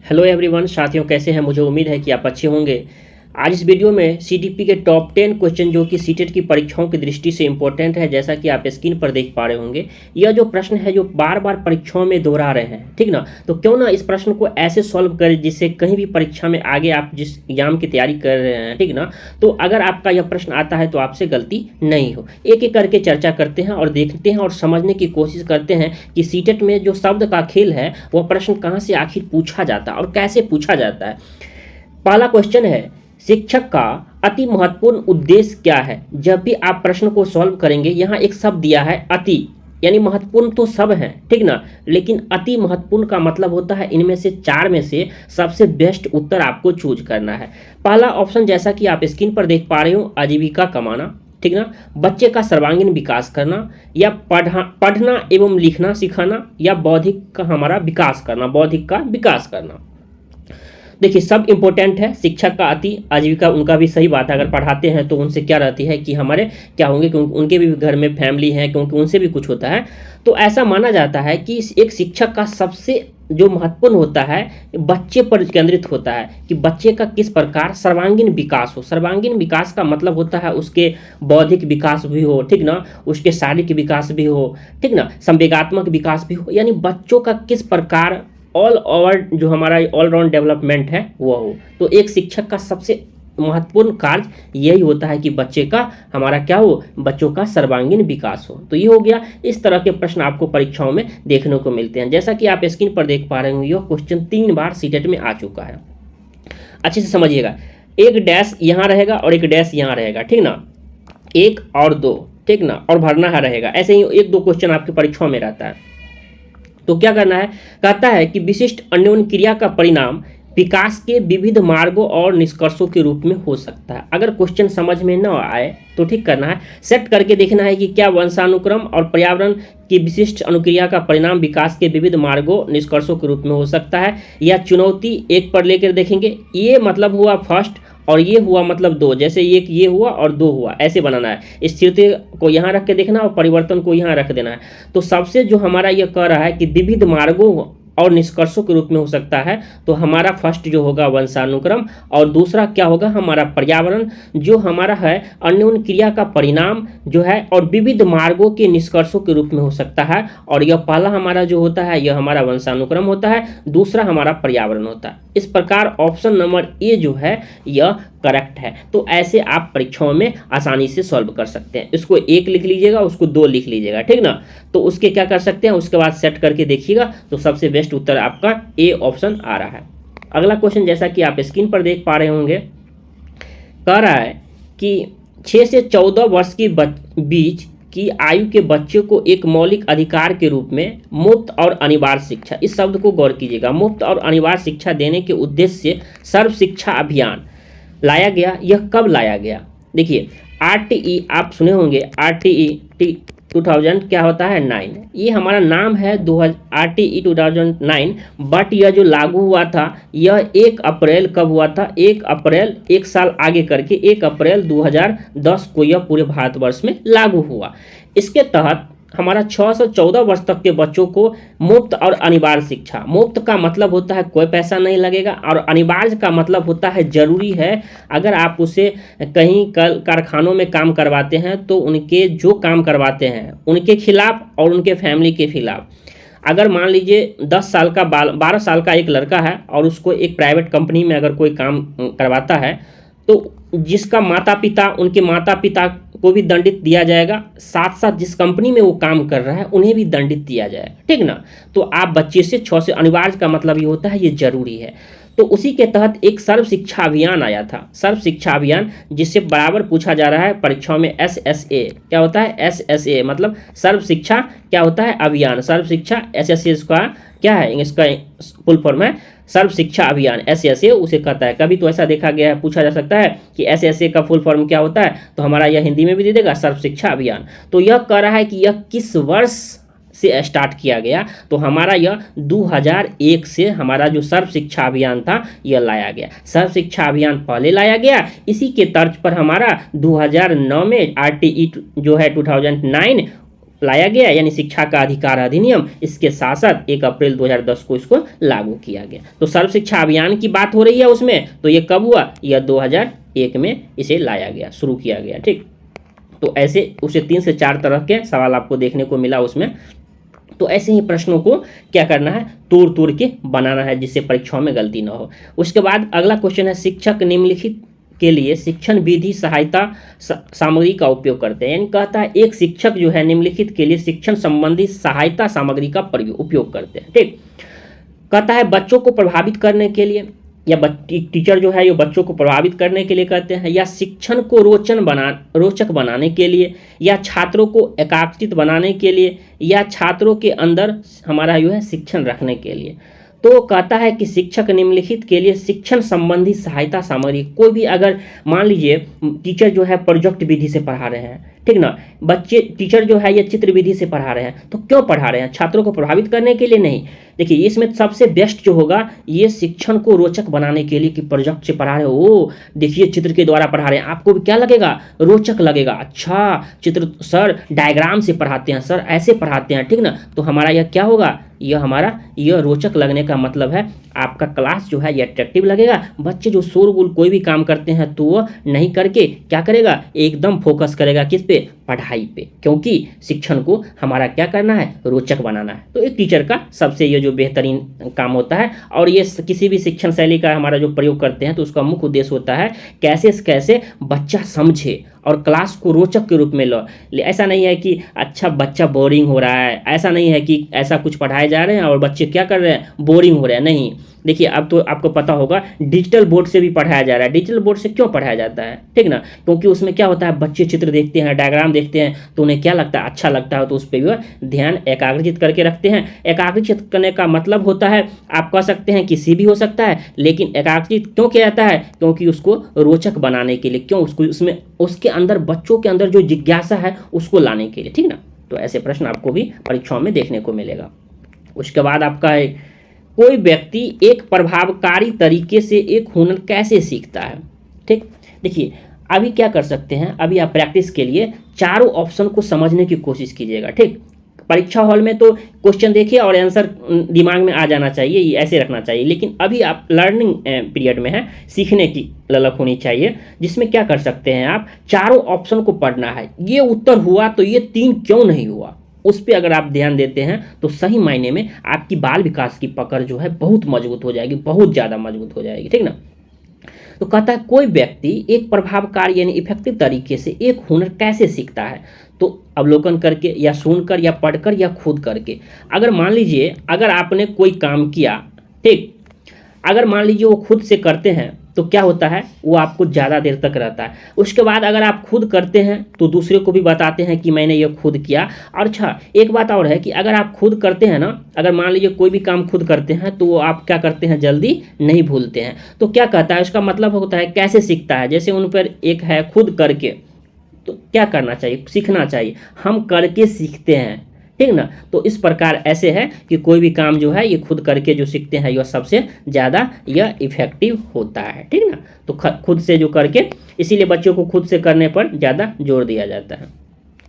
Hello everyone, साथियों कैसे हैं। मुझे उम्मीद है कि आप अच्छे होंगे। आज इस वीडियो में सीटीपी के टॉप 10 क्वेश्चन जो कि सीटेट की परीक्षाओं की दृष्टि से इंपॉर्टेंट है, जैसा कि आप स्क्रीन पर देख पा रहे होंगे। यह जो प्रश्न है जो बार बार परीक्षाओं में दोहरा रहे हैं, ठीक ना, तो क्यों ना इस प्रश्न को ऐसे सॉल्व करें जिससे कहीं भी परीक्षा में आगे आप जिस एग्जाम की तैयारी कर रहे हैं, ठीक ना, तो अगर आपका यह प्रश्न आता है तो आपसे गलती नहीं हो। एक एक करके चर्चा करते हैं और देखते हैं और समझने की कोशिश करते हैं कि सीटेट में जो शब्द का खेल है वह प्रश्न कहाँ से आखिर पूछा जाता है और कैसे पूछा जाता है। पहला क्वेश्चन है, शिक्षक का अति महत्वपूर्ण उद्देश्य क्या है। जब भी आप प्रश्न को सॉल्व करेंगे, यहाँ एक शब्द दिया है अति, यानी महत्वपूर्ण तो सब हैं, ठीक ना, लेकिन अति महत्वपूर्ण का मतलब होता है इनमें से चार में से सबसे बेस्ट उत्तर आपको चूज करना है। पहला ऑप्शन जैसा कि आप स्क्रीन पर देख पा रहे हो, आजीविका कमाना, ठीक ना, बच्चे का सर्वांगीण विकास करना, या पढ़ना एवं लिखना सिखाना, या बौद्धिक का हमारा विकास करना, बौद्धिक का विकास करना। देखिए सब इंपॉर्टेंट है। शिक्षक का अति, आजीविका उनका भी सही बात है। अगर पढ़ाते हैं तो उनसे क्या रहती है कि हमारे क्या होंगे कि उनके भी घर में फैमिली है, क्योंकि उनसे भी कुछ होता है। तो ऐसा माना जाता है कि एक शिक्षक का सबसे जो महत्वपूर्ण होता है बच्चे पर केंद्रित होता है कि बच्चे का किस प्रकार सर्वांगीण विकास हो। सर्वांगीण विकास का मतलब होता है उसके बौद्धिक विकास भी हो, ठीक ना, उसके शारीरिक विकास भी हो, ठीक ना, संवेगात्मक विकास भी हो, यानी बच्चों का किस प्रकार ऑल ओवर जो हमारा ऑल राउंड डेवलपमेंट है वो हो। तो एक शिक्षक का सबसे महत्वपूर्ण कार्य यही होता है कि बच्चे का हमारा क्या हो, बच्चों का सर्वांगीण विकास हो। तो ये हो गया। इस तरह के प्रश्न आपको परीक्षाओं में देखने को मिलते हैं। जैसा कि आप स्क्रीन पर देख पा रहे होंगे, यह क्वेश्चन 3 बार सीटेट में आ चुका है। अच्छे से समझिएगा, एक डैश यहाँ रहेगा और एक डैश यहाँ रहेगा, ठीक ना, 1 और 2, ठीक ना, और भरना है रहेगा। ऐसे ही 1-2 क्वेश्चन आपकी परीक्षाओं में रहता है। तो क्या करना है, कहता है कि विशिष्ट अन्योन्य क्रिया का परिणाम विकास के विविध मार्गों और निष्कर्षों के रूप में हो सकता है। अगर क्वेश्चन समझ में न आए तो ठीक करना है, सेट करके देखना है कि क्या वंशानुक्रम और पर्यावरण की विशिष्ट अनुक्रिया का परिणाम विकास के विविध मार्गों निष्कर्षों के रूप में हो सकता है, या चुनौती 1 पर लेकर देखेंगे। ये मतलब हुआ फर्स्ट और ये हुआ मतलब 2, जैसे एक ये हुआ और 2 हुआ, ऐसे बनाना है। स्थिति को यहाँ रख के देखना और परिवर्तन को यहाँ रख देना है। तो सबसे जो हमारा यह कह रहा है कि विविध मार्गों और निष्कर्षों के रूप में हो सकता है, तो हमारा फर्स्ट जो होगा वंशानुक्रम, और दूसरा क्या होगा हमारा पर्यावरण, जो हमारा है अन्योन्य क्रिया का परिणाम जो है, और विविध मार्गों के निष्कर्षों के रूप में हो सकता है। और यह पहला हमारा जो होता है यह हमारा वंशानुक्रम होता है, दूसरा हमारा पर्यावरण होता है। इस प्रकार ऑप्शन नंबर ए जो है यह करेक्ट है। तो ऐसे आप परीक्षाओं में आसानी से सॉल्व कर सकते हैं। इसको 1 लिख लीजिएगा, उसको 2 लिख लीजिएगा, ठीक ना। तो उसके क्या कर सकते हैं, उसके बाद सेट करके देखिएगा तो सबसे बेस्ट उत्तर आपका ए ऑप्शन आ रहा है। अगला क्वेश्चन जैसा कि आप स्क्रीन पर देख पा रहे होंगे, कह रहा है कि 6 से 14 वर्ष के बीच की आयु के बच्चे को एक मौलिक अधिकार के रूप में मुफ्त और अनिवार्य शिक्षा, इस शब्द को गौर कीजिएगा, मुफ्त और अनिवार्य शिक्षा देने के उद्देश्य से सर्व शिक्षा अभियान लाया गया। यह कब लाया गया? देखिए RTE आप सुने होंगे, RTE 2000 क्या होता है 9, ये हमारा नाम है RTE 2009, बट यह जो लागू हुआ था यह 1 अप्रैल कब हुआ था, 1 अप्रैल, 1 साल आगे करके 1 अप्रैल 2010 को यह पूरे भारतवर्ष में लागू हुआ। इसके तहत हमारा 6 से 14 वर्ष तक के बच्चों को मुफ्त और अनिवार्य शिक्षा, मुफ्त का मतलब होता है कोई पैसा नहीं लगेगा, और अनिवार्य का मतलब होता है जरूरी है। अगर आप उसे कहीं कारखानों में काम करवाते हैं तो उनके जो काम करवाते हैं उनके खिलाफ और उनके फैमिली के खिलाफ, अगर मान लीजिए 10 साल का 12 साल का एक लड़का है और उसको एक प्राइवेट कंपनी में अगर कोई काम करवाता है तो जिसका माता पिता, उनके माता पिता को भी दंडित दिया जाएगा, साथ साथ जिस कंपनी में वो काम कर रहा है उन्हें भी दंडित दिया जाएगा, ठीक ना। तो आप बच्चे से 6 से, अनिवार्य का मतलब ये होता है ये जरूरी है। तो उसी के तहत एक सर्व शिक्षा अभियान आया था, सर्व शिक्षा अभियान, जिससे बराबर पूछा जा रहा है परीक्षाओं में। SSA क्या होता है, SSA मतलब सर्व शिक्षा क्या होता है, अभियान। सर्व शिक्षा SSA का क्या है, इसका फुल फॉर्म है सर्व शिक्षा अभियान, SSA उसे कहता है। कभी तो ऐसा देखा गया है, पूछा जा सकता है कि SSA का फुल फॉर्म क्या होता है, तो हमारा यह हिंदी में भी दे देगा सर्व शिक्षा अभियान। तो यह कह रहा है कि यह किस वर्ष से स्टार्ट किया गया, तो हमारा यह 2001 से हमारा जो सर्व शिक्षा अभियान था यह लाया गया। सर्व शिक्षा अभियान पहले लाया गया, इसी के तर्ज पर हमारा 2009 में RTE जो है 2009 लाया गया, यानी शिक्षा का अधिकार अधिनियम, इसके साथ साथ 1 अप्रैल 2010 को इसको लागू किया गया। तो सर्व शिक्षा अभियान की बात हो रही है उसमें, तो ये कब हुआ, यह 2001 में इसे लाया गया, शुरू किया गया। ठीक, तो ऐसे उसे 3 से 4 तरह के सवाल आपको देखने को मिला उसमें। तो ऐसे ही प्रश्नों को क्या करना है, तोड़ तोड़ के बनाना है, जिससे परीक्षाओं में गलती ना हो। उसके बाद अगला क्वेश्चन है, शिक्षक निम्नलिखित के लिए शिक्षण विधि सहायता सामग्री का उपयोग करते हैं। यानी कहता है एक शिक्षक जो है निम्नलिखित के लिए शिक्षण संबंधी सहायता सामग्री का उपयोग करते हैं। ठीक, कहता है बच्चों को प्रभावित करने के लिए, या टीचर जो है ये बच्चों को प्रभावित करने के लिए करते हैं, या शिक्षण को रोचक बनाने के लिए, या छात्रों को एकाग्रचित बनाने के लिए, या छात्रों के अंदर हमारा जो है शिक्षण रखने के लिए। तो कहता है कि शिक्षक निम्नलिखित के लिए शिक्षण संबंधी सहायता सामग्री, कोई भी अगर मान लीजिए टीचर जो है प्रोजेक्ट विधि से पढ़ा रहे हैं, ठीक ना, बच्चे टीचर जो है ये चित्र विधि से पढ़ा रहे हैं, तो क्यों पढ़ा रहे हैं, छात्रों को प्रभावित करने के लिए नहीं। देखिए इसमें सबसे बेस्ट जो होगा ये शिक्षण को रोचक बनाने के लिए, कि प्रोजेक्ट से पढ़ा रहे हो, ओ देखिए चित्र के द्वारा पढ़ा रहे हैं, आपको भी क्या लगेगा, रोचक लगेगा। अच्छा चित्र सर डायग्राम से पढ़ाते हैं, सर ऐसे पढ़ाते हैं, ठीक ना, तो हमारा यह क्या होगा, यह रोचक लगने का मतलब है आपका क्लास जो है ये अट्रैक्टिव लगेगा। बच्चे जो शोरगुल कोई भी काम करते हैं तो वो नहीं करके क्या करेगा, एकदम फोकस करेगा किस पे, पढ़ाई पे, क्योंकि शिक्षण को हमारा क्या करना है, रोचक बनाना है। तो एक टीचर का सबसे ये जो बेहतरीन काम होता है, और ये किसी भी शिक्षण शैली का हमारा जो प्रयोग करते हैं तो उसका मुख्य उद्देश्य होता है कैसे बच्चा समझे और क्लास को रोचक के रूप में लो। ऐसा नहीं है कि अच्छा बच्चा बोरिंग हो रहा है, ऐसा नहीं है कि ऐसा कुछ पढ़ाए जा रहे हैं और बच्चे क्या कर रहे हैं, बोरिंग हो रहे हैं, नहीं। देखिए अब तो आपको पता होगा डिजिटल बोर्ड से भी पढ़ाया जा रहा है। डिजिटल बोर्ड से क्यों पढ़ाया जाता है, ठीक ना, क्योंकि उसमें क्या होता है, बच्चे चित्र देखते हैं, डायग्राम देखते हैं, तो उन्हें क्या लगता है, अच्छा लगता है, तो उस पर भी ध्यान एकाग्रचित करके रखते हैं। एकाग्रचित करने का मतलब होता है, आप कह सकते हैं किसी भी हो सकता है, लेकिन एकाग्रचित क्यों किया जाता है, क्योंकि उसको रोचक बनाने के लिए, क्यों, उसको उसमें उसके अंदर बच्चों के अंदर जो जिज्ञासा है उसको लाने के लिए, ठीक ना। तो ऐसे प्रश्न आपको भी परीक्षाओं में देखने को मिलेगा। उसके बाद आपका है, कोई व्यक्ति एक प्रभावकारी तरीके से एक हुनर कैसे सीखता है। ठीक, देखिए अभी क्या कर सकते हैं, अभी आप प्रैक्टिस के लिए चारों ऑप्शन को समझने की कोशिश कीजिएगा। ठीक, परीक्षा हॉल में तो क्वेश्चन देखिए और आंसर दिमाग में आ जाना चाहिए, ये ऐसे रखना चाहिए, लेकिन अभी आप लर्निंग पीरियड में है, सीखने की ललक होनी चाहिए, जिसमें क्या कर सकते हैं, आप चारों ऑप्शन को पढ़ना है। ये उत्तर हुआ तो ये 3 क्यों नहीं हुआ, उस पर अगर आप ध्यान देते हैं तो सही मायने में आपकी बाल विकास की पकड़ जो है बहुत मजबूत हो जाएगी, बहुत ज़्यादा मजबूत हो जाएगी, ठीक ना। तो कहता है कोई व्यक्ति एक प्रभावकारी यानी इफेक्टिव तरीके से एक हुनर कैसे सीखता है, तो अवलोकन करके या सुनकर या पढ़कर या खुद करके। अगर मान लीजिए अगर आपने कोई काम किया, ठीक, अगर मान लीजिए वो खुद से करते हैं तो क्या होता है, वो आपको ज़्यादा देर तक रहता है। उसके बाद अगर आप खुद करते हैं तो दूसरे को भी बताते हैं कि मैंने ये खुद किया। और अच्छा एक बात और है कि अगर आप खुद करते हैं ना, अगर मान लीजिए कोई भी काम खुद करते हैं तो वो आप क्या करते हैं, जल्दी नहीं भूलते हैं। तो क्या कहता है, उसका मतलब होता है कैसे सीखता है। जैसे उन पर एक है खुद करके, तो क्या करना चाहिए, सीखना चाहिए, हम करके सीखते हैं, ठीक ना। तो इस प्रकार ऐसे है कि कोई भी काम जो है ये खुद करके जो सीखते हैं यह सबसे ज़्यादा यह इफेक्टिव होता है, ठीक ना। तो खुद से जो करके, इसीलिए बच्चों को खुद से करने पर ज़्यादा जोर दिया जाता है।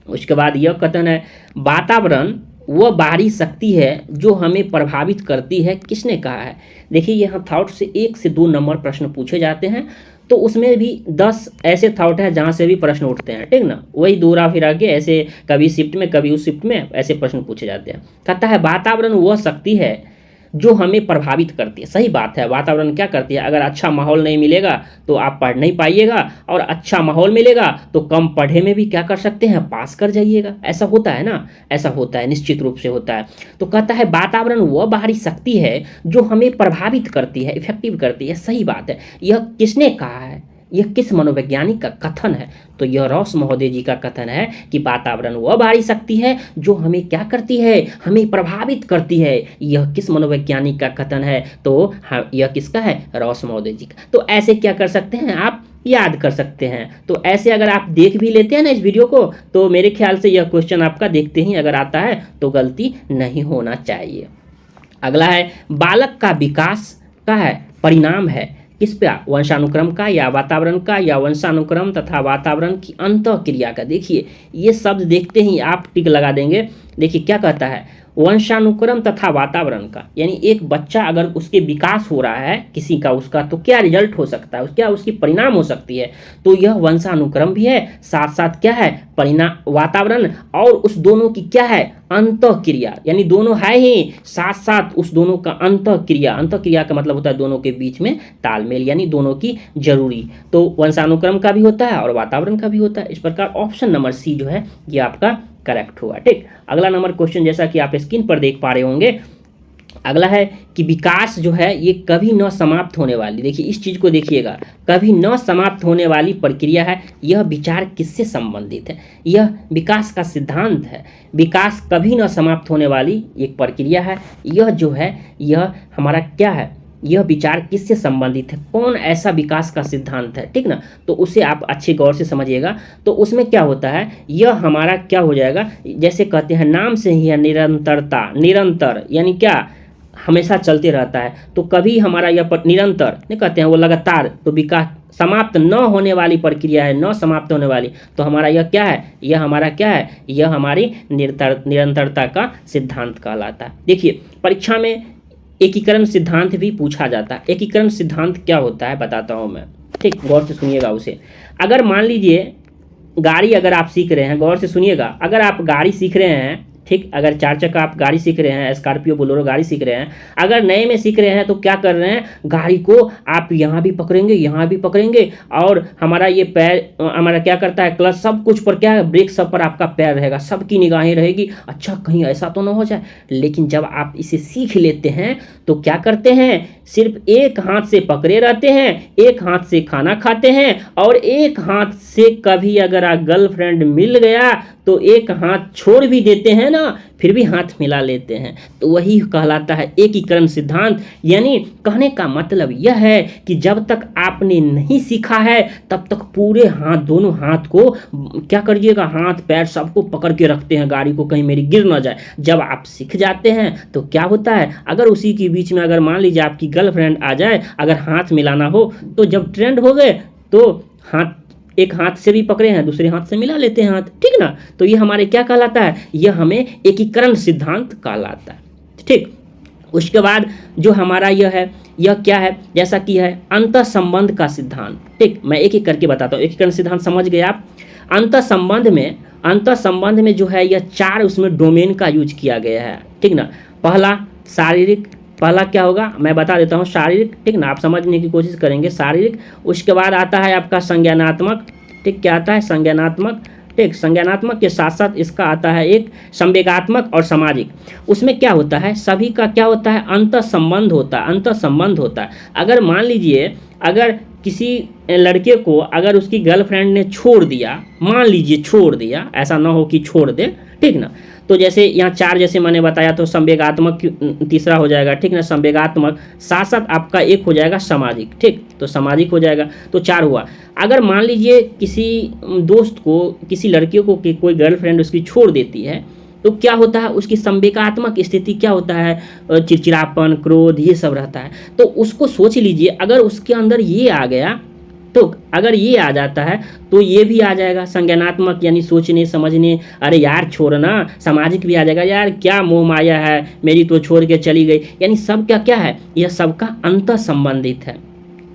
उसके बाद यह कथन है, वातावरण वह बाहरी शक्ति है जो हमें प्रभावित करती है, किसने कहा है। देखिए यहाँ थॉट से 1 से 2 नंबर प्रश्न पूछे जाते हैं, तो उसमें भी 10 ऐसे थॉट है जहाँ से भी प्रश्न उठते हैं, ठीक ना। वही दूरा फिरा के ऐसे कभी शिफ्ट में कभी उस शिफ्ट में ऐसे प्रश्न पूछे जाते हैं। कहता है वातावरण वह शक्ति है जो हमें प्रभावित करती है। सही बात है, वातावरण क्या करती है, अगर अच्छा माहौल नहीं मिलेगा तो आप पढ़ नहीं पाइएगा, और अच्छा माहौल मिलेगा तो कम पढ़े में भी क्या कर सकते हैं, पास कर जाइएगा। ऐसा होता है ना, ऐसा होता है, निश्चित रूप से होता है। तो कहता है वातावरण वह बाहरी शक्ति है जो हमें प्रभावित करती है, इफेक्टिव करती है। सही बात है, यह किसने कहा है, यह किस मनोवैज्ञानिक का कथन है, तो यह रॉस महोदय जी का कथन है कि वातावरण वह बाहरी शक्ति है जो हमें क्या करती है, हमें प्रभावित करती है। यह किस मनोवैज्ञानिक का कथन है, तो यह किसका है, रॉस महोदय जी का। तो ऐसे क्या कर सकते हैं, आप याद कर सकते हैं। तो ऐसे अगर आप देख भी लेते हैं ना इस वीडियो को, तो मेरे ख्याल से यह क्वेश्चन आपका देखते ही अगर आता है तो गलती नहीं होना चाहिए। अगला है, बालक का विकास का है परिणाम है किस पे? वंशानुक्रम का या वातावरण का या वंशानुक्रम तथा वातावरण की अंतःक्रिया का। देखिए ये शब्द देखते ही आप टिक लगा देंगे। देखिए क्या कहता है, वंशानुक्रम तथा वातावरण का, यानी एक बच्चा अगर उसके विकास हो रहा है किसी का उसका, तो क्या रिजल्ट हो सकता है, क्या उसकी परिणाम हो सकती है, तो यह वंशानुक्रम भी है, साथ साथ क्या है, परिणाम वातावरण, और उस दोनों की क्या है, अंतःक्रिया, यानी दोनों है ही, साथ साथ उस दोनों का अंतःक्रिया। अंतःक्रिया का मतलब होता है दोनों के बीच में तालमेल, यानी दोनों की जरूरी। तो वंशानुक्रम का भी होता है और वातावरण का भी होता है। इस प्रकार ऑप्शन नंबर सी जो है ये आपका करेक्ट हुआ। ठीक, अगला नंबर क्वेश्चन जैसा कि आप स्क्रीन पर देख पा रहे होंगे, अगला है कि विकास जो है ये कभी न समाप्त होने वाली, देखिए इस चीज़ को देखिएगा, कभी न समाप्त होने वाली प्रक्रिया है। यह विचार किससे संबंधित है? यह विकास का सिद्धांत है। विकास कभी न समाप्त होने वाली एक प्रक्रिया है। यह जो है यह हमारा क्या है, यह विचार किससे संबंधित है, कौन ऐसा विकास का सिद्धांत है, ठीक ना। तो उसे आप अच्छे गौर से समझिएगा। तो उसमें क्या होता है, यह हमारा क्या हो जाएगा, जैसे कहते हैं नाम से ही है निरंतरता, निरंतर यानी क्या, हमेशा चलते रहता है। तो कभी हमारा यह निरंतर नहीं कहते हैं, वो लगातार, तो विकास समाप्त न होने वाली प्रक्रिया है, न समाप्त होने वाली। तो हमारा यह क्या है, यह हमारा क्या है, यह हमारी निरंतरता का सिद्धांत कहलाता है। देखिए परीक्षा में एकीकरण सिद्धांत भी पूछा जाता है। एकीकरण सिद्धांत क्या होता है बताता हूँ मैं, ठीक, गौर से सुनिएगा उसे। अगर मान लीजिए गाड़ी अगर आप सीख रहे हैं, गौर से सुनिएगा, अगर आप गाड़ी सीख रहे हैं, ठीक, अगर 4 चक्का आप गाड़ी सीख रहे हैं, स्कॉर्पियो बोलेरो गाड़ी सीख रहे हैं, अगर नए में सीख रहे हैं तो क्या कर रहे हैं, गाड़ी को आप यहाँ भी पकड़ेंगे, यहाँ भी पकड़ेंगे, और हमारा ये पैर हमारा क्या करता है, क्लच सब कुछ पर क्या है, ब्रेक सब पर आपका पैर रहेगा, सबकी निगाहें रहेगी, अच्छा कहीं ऐसा तो ना हो जाए। लेकिन जब आप इसे सीख लेते हैं तो क्या करते हैं, सिर्फ एक हाथ से पकड़े रहते हैं, एक हाथ से खाना खाते हैं, और एक हाथ से कभी अगर गर्लफ्रेंड मिल गया तो एक हाथ छोड़ भी देते हैं ना, फिर भी हाथ मिला लेते हैं। तो वही कहलाता है एकीकरण सिद्धांत। यानी कहने का मतलब यह है कि जब तक आपने नहीं सीखा है तब तक पूरे हाथ, दोनों हाथ को क्या करिएगा, हाथ पैर सबको पकड़ के रखते हैं गाड़ी को, कहीं मेरी गिर ना जाए। जब आप सीख जाते हैं तो क्या होता है, अगर उसी के बीच में अगर मान लीजिए आपकी गर्लफ्रेंड आ जाए, अगर हाथ मिलाना हो, तो जब ट्रेंड हो गए तो हाथ, एक हाथ से भी पकड़े हैं दूसरे हाथ से मिला लेते हैं हाथ, ठीक ना। तो ये हमारे क्या कहलाता है, यह हमें एकीकरण सिद्धांत कहलाता है, ठीक। उसके बाद जो हमारा यह है, यह क्या है, जैसा कि है अंतः संबंध का सिद्धांत, ठीक। मैं एक एक करके बताता हूँ। एकीकरण सिद्धांत समझ गए आप। अंतः संबंध में जो है यह 4 उसमें डोमेन का यूज किया गया है, ठीक ना। पहला शारीरिक, पहला क्या होगा मैं बता देता हूँ, शारीरिक, ठीक ना, आप समझने की कोशिश करेंगे, शारीरिक। उसके बाद आता है आपका संज्ञानात्मक, ठीक, क्या आता है, संज्ञानात्मक, ठीक। संज्ञानात्मक के साथ साथ इसका आता है एक संवेगात्मक और सामाजिक। उसमें क्या होता है, सभी का क्या होता है, अंतः संबंध होता है, अंतः संबंध होता है। अगर मान लीजिए अगर किसी लड़के को अगर उसकी गर्लफ्रेंड ने छोड़ दिया, मान लीजिए छोड़ दिया, ऐसा ना हो कि छोड़ दे, ठीक ना। तो जैसे यहाँ 4 जैसे मैंने बताया, तो संवेगात्मक तीसरा हो जाएगा, ठीक ना, संवेगात्मक, साथ साथ आपका एक हो जाएगा सामाजिक, ठीक, तो सामाजिक हो जाएगा, तो 4 हुआ। अगर मान लीजिए किसी दोस्त को, किसी लड़के को कि कोई गर्लफ्रेंड उसकी छोड़ देती है, तो क्या होता है, उसकी संवेगात्मक स्थिति क्या होता है, चिड़चिड़ापन, क्रोध, ये सब रहता है। तो उसको सोच लीजिए, अगर उसके अंदर ये आ गया, तो अगर ये आ जाता है तो ये भी आ जाएगा संज्ञानात्मक, यानी सोचने समझने, अरे यार छोड़ना। सामाजिक भी आ जाएगा, यार क्या मोह माया है, मेरी तो छोड़ के चली गई। यानी सब क्या क्या है, यह सबका अंतः संबंधित है,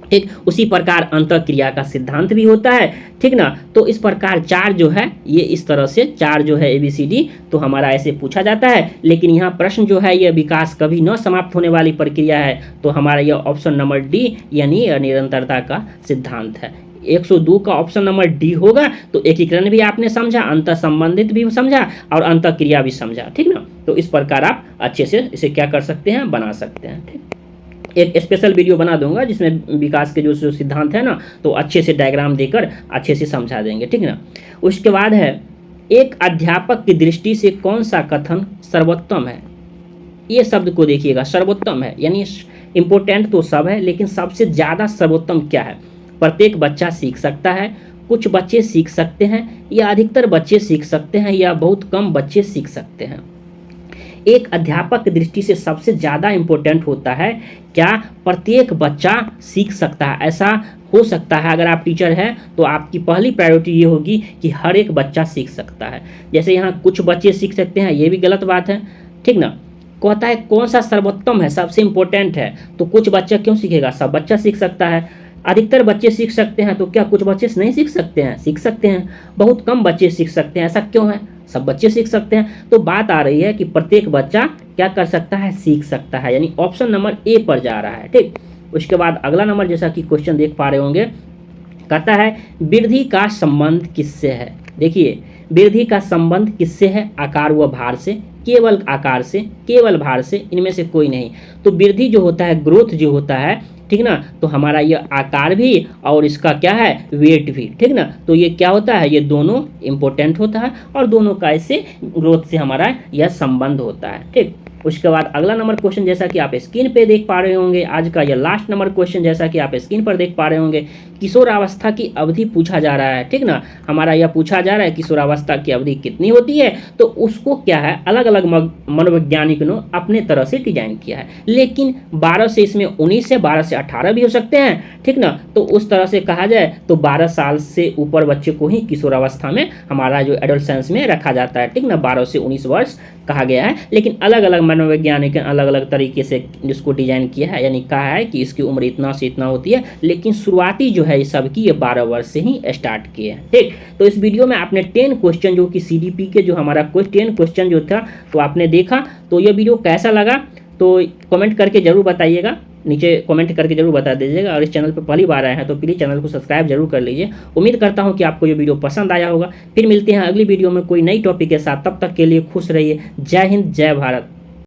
ठीक। उसी प्रकार अंतःक्रिया का सिद्धांत भी होता है, ठीक ना। तो इस प्रकार 4 जो है ये इस तरह से 4 जो है ABCD तो हमारा ऐसे पूछा जाता है। लेकिन यहाँ प्रश्न जो है, यह विकास कभी न समाप्त होने वाली प्रक्रिया है, तो हमारा यह ऑप्शन नंबर D यानी निरंतरता का सिद्धांत है। 102 का ऑप्शन नंबर D होगा। तो एकीकरण भी आपने समझा, अंतर संबंधित भी समझा, और अंतःक्रिया भी समझा, ठीक ना। तो इस प्रकार आप अच्छे से इसे क्या कर सकते हैं, बना सकते हैं, ठीक। एक स्पेशल वीडियो बना दूंगा जिसमें विकास के जो सिद्धांत है ना, तो अच्छे से डायग्राम देकर अच्छे से समझा देंगे, ठीक ना। उसके बाद है, एक अध्यापक की दृष्टि से कौन सा कथन सर्वोत्तम है। ये शब्द को देखिएगा, सर्वोत्तम है, यानी इम्पोर्टेंट तो सब है, लेकिन सबसे ज़्यादा सर्वोत्तम क्या है। प्रत्येक बच्चा सीख सकता है, कुछ बच्चे सीख सकते हैं, या अधिकतर बच्चे सीख सकते हैं, या बहुत कम बच्चे सीख सकते हैं। एक अध्यापक की दृष्टि से सबसे ज़्यादा इम्पोर्टेंट होता है क्या प्रत्येक बच्चा सीख सकता है। ऐसा हो सकता है अगर आप टीचर हैं तो आपकी पहली प्रायोरिटी ये होगी कि हर एक बच्चा सीख सकता है। जैसे यहाँ कुछ बच्चे सीख सकते हैं, ये भी गलत बात है, ठीक ना। कहता है कौन सा सर्वोत्तम है, सबसे इम्पोर्टेंट है, तो कुछ बच्चा क्यों सीखेगा, सब बच्चा सीख सकता है। अधिकतर बच्चे सीख सकते हैं, तो क्या कुछ बच्चे नहीं सीख सकते हैं, सीख सकते हैं। बहुत कम बच्चे सीख सकते हैं, ऐसा क्यों है, सब बच्चे सीख सकते हैं। तो बात आ रही है कि प्रत्येक बच्चा क्या कर सकता है, सीख सकता है, यानी ऑप्शन नंबर ए पर जा रहा है, ठीक। उसके बाद अगला नंबर जैसा कि क्वेश्चन देख पा रहे होंगे, कहता है वृद्धि का संबंध किससे है। देखिए वृद्धि का संबंध किससे है, आकार व भार से, केवल आकार से, केवल भार से, इनमें से कोई नहीं। तो वृद्धि जो होता है, ग्रोथ जो होता है, ठीक ना, तो हमारा ये आकार भी और इसका क्या है, वेट भी, ठीक ना। तो ये क्या होता है, ये दोनों इंपॉर्टेंट होता है और दोनों का इससे ग्रोथ से हमारा यह संबंध होता है, ठीक। उसके बाद अगला नंबर क्वेश्चन जैसा कि आप स्क्रीन पे देख पा रहे होंगे, आज का यह लास्ट नंबर क्वेश्चन जैसा कि आप स्क्रीन पर देख पा रहे होंगे, किशोरावस्था की अवधि पूछा जा रहा है, ठीक ना। हमारा यह पूछा जा रहा है किशोरावस्था की अवधि कितनी होती है, तो उसको क्या है अलग अलग मनोवैज्ञानिक ने अपने तरह से डिजाइन किया है। लेकिन 12 से इसमें 19 से 12 से 18 भी हो सकते हैं, ठीक ना। तो उस तरह से कहा जाए तो 12 साल से ऊपर बच्चे को ही किशोरावस्था में हमारा जो एडोलसेंस में रखा जाता है, ठीक ना। 12 से 19 वर्ष कहा गया है, लेकिन अलग अलग मनोवैज्ञानिक अलग अलग तरीके से इसको डिजाइन किया है, यानी कहा है कि इसकी उम्र इतना से इतना होती है, लेकिन शुरुआती जो है सबकी ये 12 वर्ष से ही स्टार्ट किए हैं, ठीक। तो इस वीडियो में आपने 10 क्वेश्चन जो कि सीडीपी के जो हमारा 10 क्वेश्चन जो था तो आपने देखा। तो ये वीडियो कैसा लगा तो कमेंट करके जरूर बताइएगा, नीचे कमेंट करके जरूर बता दीजिएगा। और इस चैनल पर पहली बार आए हैं तो प्लीज़ चैनल को सब्सक्राइब जरूर कर लीजिए। उम्मीद करता हूं कि आपको ये वीडियो पसंद आया होगा। फिर मिलते हैं अगली वीडियो में कोई नई टॉपिक के साथ, तब तक के लिए खुश रहिए। जय हिंद, जय भारत।